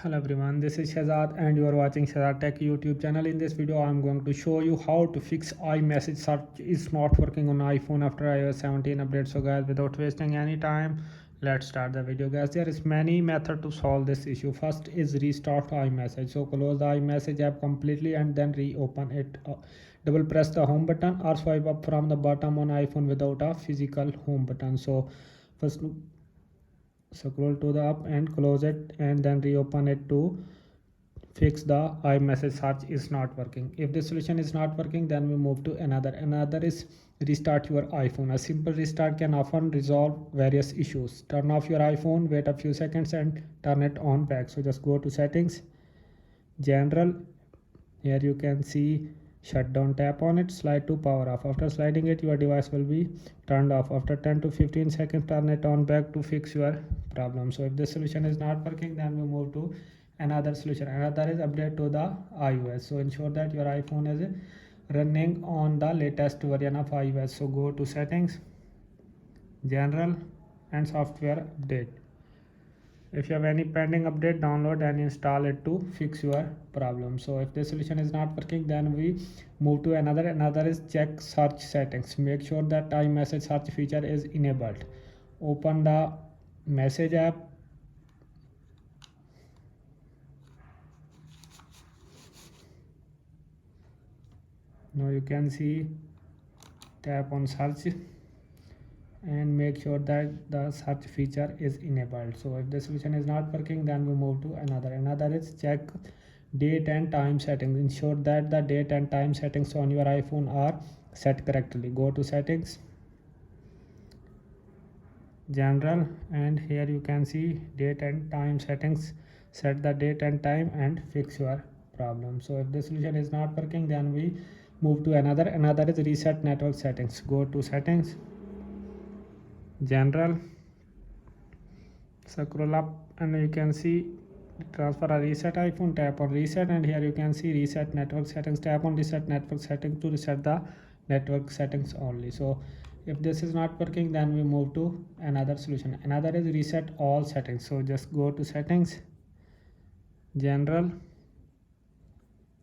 Hello everyone, this is Shehzad and you are watching Shehzad Tech YouTube channel. In this video, I am going to show you how to fix iMessage search is not working on iPhone after iOS 17 update. So guys, without wasting any time, let's start the video guys. There is many method to solve this issue. First is restart iMessage. So close the iMessage app completely and then reopen it. Double press the home button or swipe up from the bottom on iPhone without a physical home button. So first scroll to the up and close it and then reopen it to fix the iMessage search is not working. If the solution is not working, then we move to another is restart your iPhone. A simple restart can often resolve various issues. Turn off your iPhone, wait a few seconds and turn it on back. So just go to settings, general. Here you can see shutdown, tap on it, slide to power off. After sliding it, your device will be turned off. After 10 to 15 seconds, turn it on back to fix your problem. So if this solution is not working, then we move to another solution. Another is update to the iOS. So ensure that your iPhone is running on the latest version of iOS. So go to settings, general and software update. If you have any pending update, download and install it to fix your problem. So if the solution is not working, then we move to another is check search settings. Make sure that iMessage search feature is enabled. Open the message app, now you can see, tap on search and make sure that the search feature is enabled. So if the solution is not working, then we move to another is check date and time settings. Ensure that the date and time settings on your iPhone are set correctly. Go to settings, general, and here you can see date and time settings. Set the date and time and fix your problem. So if the solution is not working, then we move to another is reset network settings. Go to settings, general, scroll up and you can see transfer a reset iPhone, tap on reset and here you can see reset network settings. Tap on reset network settings to reset the network settings only. So if this is not working, then we move to another solution. Another is reset all settings. So just go to settings, general,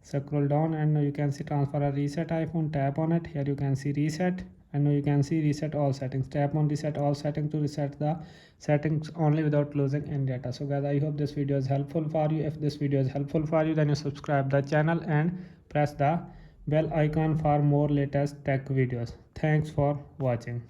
scroll down and you can see transfer a reset iPhone, tap on it. Here you can see reset and you can see reset all settings. Tap on reset all settings to reset the settings only without losing any data. So guys, I hope this video is helpful for you. If this video is helpful for you, then you subscribe the channel and press the bell icon for more latest tech videos. Thanks for watching.